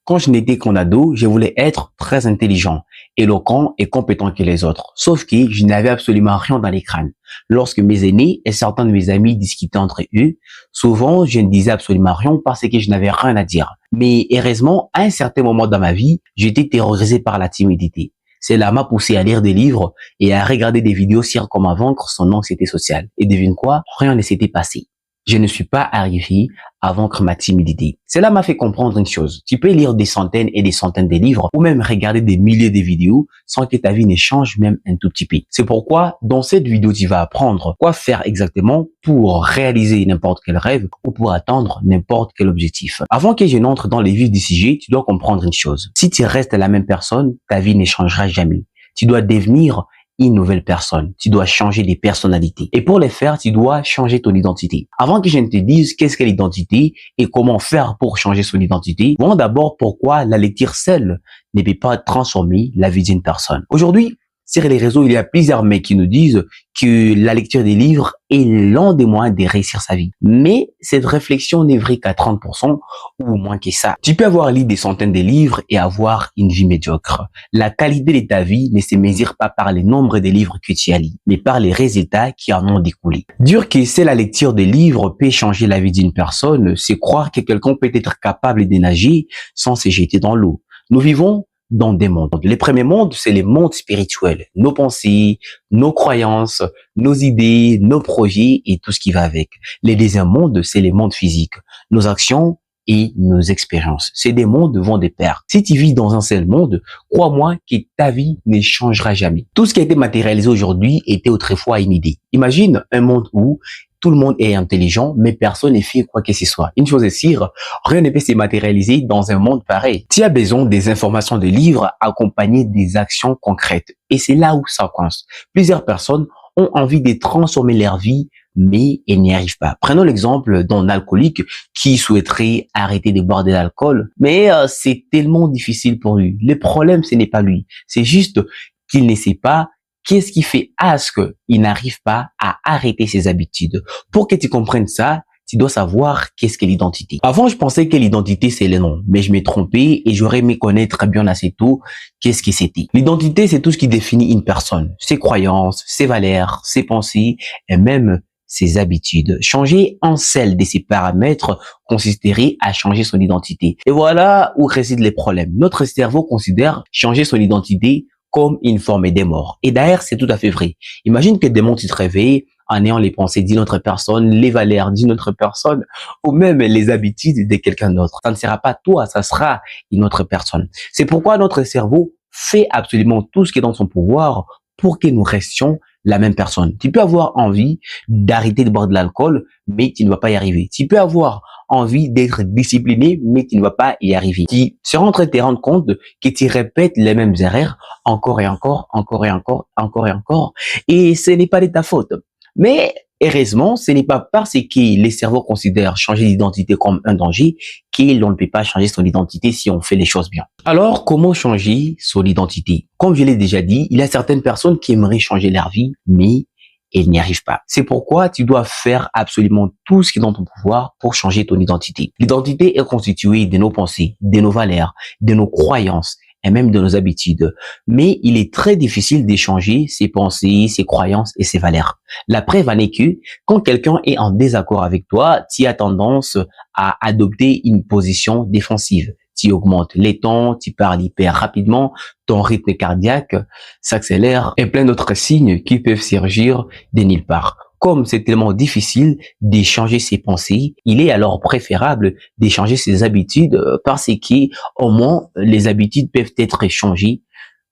Quand je n'étais qu'en ado, je voulais être très intelligent, éloquent et compétent que les autres. Sauf que je n'avais absolument rien dans les crânes. Lorsque mes aînés et certains de mes amis discutaient entre eux, souvent je ne disais absolument rien parce que je n'avais rien à dire. Mais heureusement, à un certain moment dans ma vie, j'étais terrorisé par la timidité. Cela m'a poussé à lire des livres et à regarder des vidéos sur comment vaincre son anxiété sociale. Et devine quoi? Rien ne s'était passé. Je ne suis pas arrivé à vaincre ma timidité. Cela m'a fait comprendre une chose. Tu peux lire des centaines et des centaines de livres ou même regarder des milliers de vidéos sans que ta vie ne change même un tout petit peu. C'est pourquoi dans cette vidéo, tu vas apprendre quoi faire exactement pour réaliser n'importe quel rêve ou pour atteindre n'importe quel objectif. Avant que je n'entre dans les vifs du sujet, tu dois comprendre une chose. Si tu restes la même personne, ta vie ne changera jamais. Tu dois devenir une nouvelle personne. Tu dois changer de personnalité. Et pour le faire, tu dois changer ton identité. Avant que je ne te dise qu'est-ce qu'est l'identité et comment faire pour changer son identité, voyons d'abord pourquoi la lecture seule ne peut pas transformer la vie d'une personne. Aujourd'hui, sur les réseaux, il y a plusieurs mecs qui nous disent que la lecture des livres est l'un des moyens de réussir sa vie. Mais cette réflexion n'est vraie qu'à 30% ou moins que ça. Tu peux avoir lu des centaines de livres et avoir une vie médiocre. La qualité de ta vie ne se mesure pas par le nombre de livres que tu as lus, mais par les résultats qui en ont découlé. Dire que c'est la lecture des livres peut changer la vie d'une personne, c'est croire que quelqu'un peut être capable de nager sans se jeter dans l'eau. Nous vivons dans des mondes. Les premiers mondes, c'est les mondes spirituels. Nos pensées, nos croyances, nos idées, nos projets et tout ce qui va avec. Les deuxièmes mondes, c'est les mondes physiques. Nos actions et nos expériences. Ces deux mondes vont de pair. Si tu vis dans un seul monde, crois-moi que ta vie ne changera jamais. Tout ce qui a été matérialisé aujourd'hui était autrefois une idée. Imagine un monde où tout le monde est intelligent, mais personne ne fait quoi que ce soit. Une chose est sûre, rien ne peut se matérialiser dans un monde pareil. Tu as besoin des informations de livres accompagnées des actions concrètes. Et c'est là où ça coince. Plusieurs personnes ont envie de transformer leur vie, mais elles n'y arrivent pas. Prenons l'exemple d'un alcoolique qui souhaiterait arrêter de boire de l'alcool, mais c'est tellement difficile pour lui. Le problème, ce n'est pas lui. C'est juste qu'il ne sait pas qu'est-ce qui fait à ce qu'il n'arrive pas à arrêter ses habitudes. Pour que tu comprennes ça, tu dois savoir qu'est-ce que l'identité. Avant, je pensais que l'identité, c'est le nom, mais je m'ai trompé et j'aurais aimé connaître bien assez tôt qu'est-ce que c'était. L'identité, c'est tout ce qui définit une personne, ses croyances, ses valeurs, ses pensées et même ses habitudes. Changer un seul de ces paramètres consisterait à changer son identité. Et voilà où résident les problèmes. Notre cerveau considère changer son identité comme une forme de mort. Et d'ailleurs, c'est tout à fait vrai. Imagine que demain, tu te réveilles en ayant les pensées d'une autre personne, les valeurs d'une autre personne, ou même les habitudes de quelqu'un d'autre. Ça ne sera pas toi, ça sera une autre personne. C'est pourquoi notre cerveau fait absolument tout ce qui est dans son pouvoir pour que nous restions la même personne. Tu peux avoir envie d'arrêter de boire de l'alcool, mais tu ne vas pas y arriver. Tu peux avoir envie d'être discipliné, mais tu ne vas pas y arriver. Tu seras en train de te rendre compte que tu répètes les mêmes erreurs encore et encore, encore et encore, encore et encore, et ce n'est pas de ta faute. Mais heureusement, ce n'est pas parce que les cerveaux considèrent changer d'identité comme un danger qu'on ne peut pas changer son identité si on fait les choses bien. Alors, comment changer son identité? Comme je l'ai déjà dit, il y a certaines personnes qui aimeraient changer leur vie, mais elles n'y arrivent pas. C'est pourquoi tu dois faire absolument tout ce qui est dans ton pouvoir pour changer ton identité. L'identité est constituée de nos pensées, de nos valeurs, de nos croyances et même de nos habitudes. Mais il est très difficile d'échanger ses pensées, ses croyances et ses valeurs. La preuve en est que quand quelqu'un est en désaccord avec toi, tu as tendance à adopter une position défensive. Tu augmentes les tons, tu parles hyper rapidement, ton rythme cardiaque s'accélère et plein d'autres signes qui peuvent surgir de nulle part. Comme c'est tellement difficile d'échanger ses pensées, il est alors préférable d'échanger ses habitudes parce que au moins les habitudes peuvent être échangées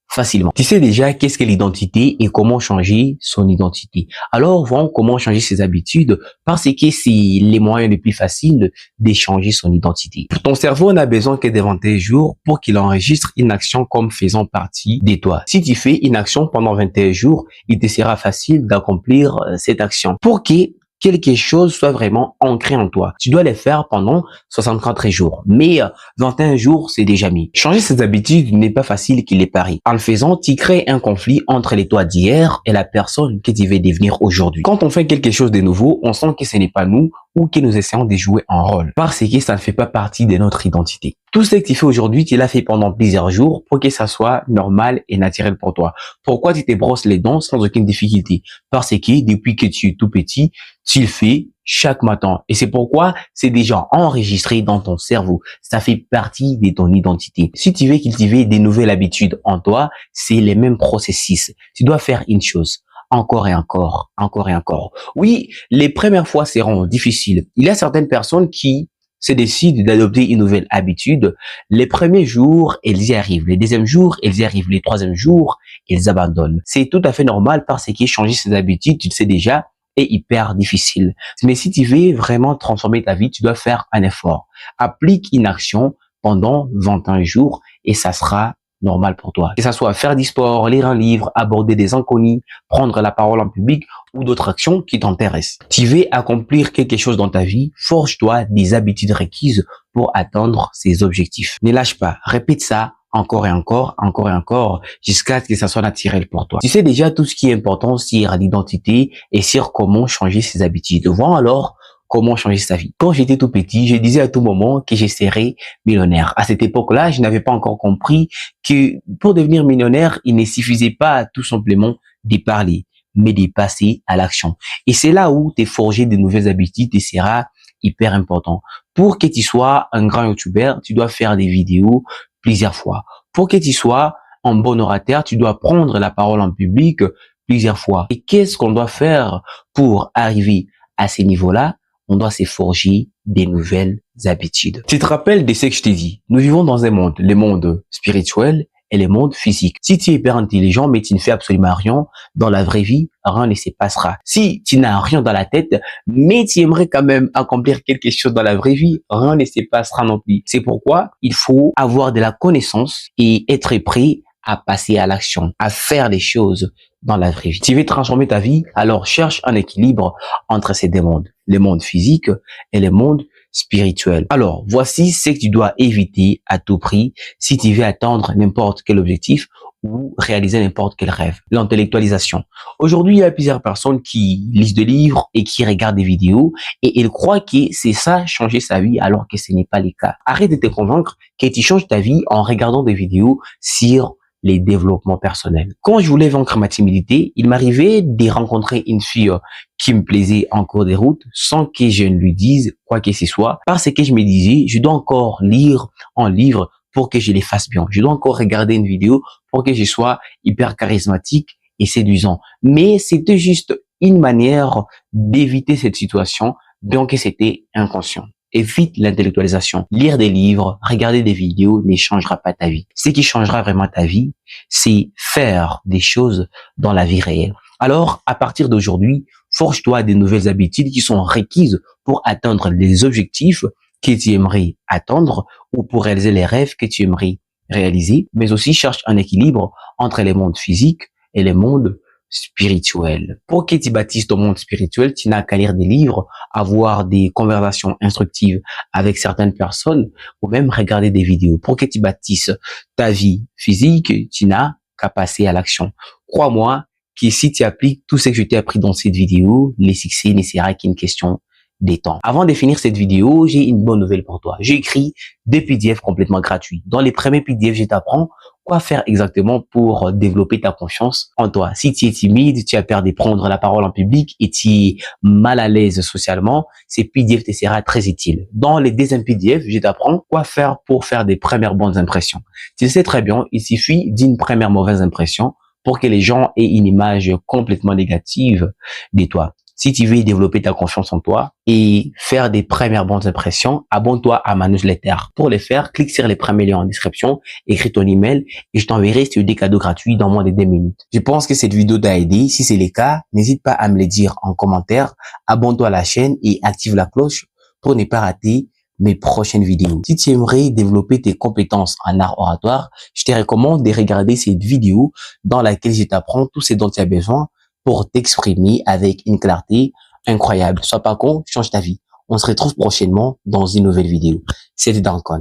facilement. Tu sais déjà qu'est-ce que l'identité et comment changer son identité. Alors, voyons comment changer ses habitudes parce que c'est les moyens les plus faciles d'échanger son identité. Ton cerveau n'a besoin que de 21 jours pour qu'il enregistre une action comme faisant partie de toi. Si tu fais une action pendant 21 jours, il te sera facile d'accomplir cette action. Pour que quelque chose soit vraiment ancré en toi. Tu dois le faire pendant 64 jours. Mais 21 jours, c'est déjà mis. Changer ses habitudes n'est pas facile qu'il est paraît. En le faisant, tu crées un conflit entre les toi d'hier et la personne que tu veux devenir aujourd'hui. Quand on fait quelque chose de nouveau, on sent que ce n'est pas nous ou que nous essayons de jouer un rôle. Parce que ça ne fait pas partie de notre identité. Tout ce que tu fais aujourd'hui, tu l'as fait pendant plusieurs jours pour que ça soit normal et naturel pour toi. Pourquoi tu te brosses les dents sans aucune difficulté? Parce que depuis que tu es tout petit, tu le fais chaque matin. Et c'est pourquoi c'est déjà enregistré dans ton cerveau. Ça fait partie de ton identité. Si tu veux cultiver des nouvelles habitudes en toi, c'est les mêmes processus. Tu dois faire une chose. Encore et encore, encore et encore. Oui, les premières fois seront difficiles. Il y a certaines personnes qui se décident d'adopter une nouvelle habitude. Les premiers jours, elles y arrivent. Les deuxièmes jours, elles y arrivent. Les troisièmes jours, elles abandonnent. C'est tout à fait normal parce que changer ses habitudes, tu le sais déjà, est hyper difficile. Mais si tu veux vraiment transformer ta vie, tu dois faire un effort. Applique une action pendant 21 jours et ça sera normal pour toi. Que ça soit faire du sport, lire un livre, aborder des inconnus, prendre la parole en public ou d'autres actions qui t'intéressent. Tu veux accomplir quelque chose dans ta vie, forge-toi des habitudes requises pour atteindre ces objectifs. Ne lâche pas, répète ça encore et encore, jusqu'à ce que ça soit naturel pour toi. Tu sais déjà tout ce qui est important sur l'identité et sur comment changer ses habitudes. Vois alors comment changer sa vie. Quand j'étais tout petit, je disais à tout moment que je serais millionnaire. À cette époque-là, je n'avais pas encore compris que pour devenir millionnaire, il ne suffisait pas tout simplement de parler, mais de passer à l'action. Et c'est là où t'es forgé de nouvelles habitudes et sera hyper important. Pour que tu sois un grand youtubeur, tu dois faire des vidéos plusieurs fois. Pour que tu sois un bon orateur, tu dois prendre la parole en public plusieurs fois. Et qu'est-ce qu'on doit faire pour arriver à ces niveaux-là? On doit se forger des nouvelles habitudes. Tu te rappelles de ce que je t'ai dit? Nous vivons dans un monde, le monde spirituel et le monde physique. Si tu es hyper intelligent, mais tu ne fais absolument rien, dans la vraie vie, rien ne se passera. Si tu n'as rien dans la tête, mais tu aimerais quand même accomplir quelque chose dans la vraie vie, rien ne se passera non plus. C'est pourquoi il faut avoir de la connaissance et être prêt à passer à l'action, à faire les choses dans la vraie vie. Tu veux transformer ta vie, alors cherche un équilibre entre ces deux mondes, le monde physique et le monde spirituel. Alors, voici ce que tu dois éviter à tout prix si tu veux atteindre n'importe quel objectif ou réaliser n'importe quel rêve. L'intellectualisation. Aujourd'hui, il y a plusieurs personnes qui lisent des livres et qui regardent des vidéos et ils croient que c'est ça changer sa vie alors que ce n'est pas le cas. Arrête de te convaincre que tu changes ta vie en regardant des vidéos sur les développements personnels. Quand je voulais vaincre ma timidité, il m'arrivait de rencontrer une fille qui me plaisait en cours de route sans que je ne lui dise quoi que ce soit parce que je me disais, je dois encore lire un livre pour que je les fasse bien. Je dois encore regarder une vidéo pour que je sois hyper charismatique et séduisant. Mais c'était juste une manière d'éviter cette situation, bien que c'était inconscient. Évite l'intellectualisation. Lire des livres, regarder des vidéos ne changera pas ta vie. Ce qui changera vraiment ta vie, c'est faire des choses dans la vie réelle. Alors, à partir d'aujourd'hui, forge-toi des nouvelles habitudes qui sont requises pour atteindre les objectifs que tu aimerais atteindre ou pour réaliser les rêves que tu aimerais réaliser, mais aussi cherche un équilibre entre les mondes physiques et les mondes spirituel. Pour que tu bâtisses ton monde spirituel, tu n'as qu'à lire des livres, avoir des conversations instructives avec certaines personnes ou même regarder des vidéos. Pour que tu bâtisses ta vie physique, tu n'as qu'à passer à l'action. Crois-moi que si tu appliques tout ce que je t'ai appris dans cette vidéo, les succès ne sera qu'une question des temps. Avant de finir cette vidéo, j'ai une bonne nouvelle pour toi. J'ai écrit 2 PDF complètement gratuits. Dans les premiers PDF, je t'apprends quoi faire exactement pour développer ta confiance en toi. Si tu es timide, tu as peur de prendre la parole en public et tu es mal à l'aise socialement, ces PDF te sera très utile. Dans les deuxièmes PDF, je t'apprends quoi faire pour faire des premières bonnes impressions. Tu le sais très bien, il suffit d'une première mauvaise impression pour que les gens aient une image complètement négative de toi. Si tu veux développer ta confiance en toi et faire des premières bonnes impressions, abonne-toi à ma newsletter. Pour les faire, clique sur les premiers liens en description, écris ton email et je t'enverrai des cadeaux gratuits dans moins de 2 minutes. Je pense que cette vidéo t'a aidé. Si c'est le cas, n'hésite pas à me le dire en commentaire. Abonne-toi à la chaîne et active la cloche pour ne pas rater mes prochaines vidéos. Si tu aimerais développer tes compétences en art oratoire, je te recommande de regarder cette vidéo dans laquelle je t'apprends tout ce dont tu as besoin pour t'exprimer avec une clarté incroyable. Sois pas con, change ta vie. On se retrouve prochainement dans une nouvelle vidéo. C'était Dankon.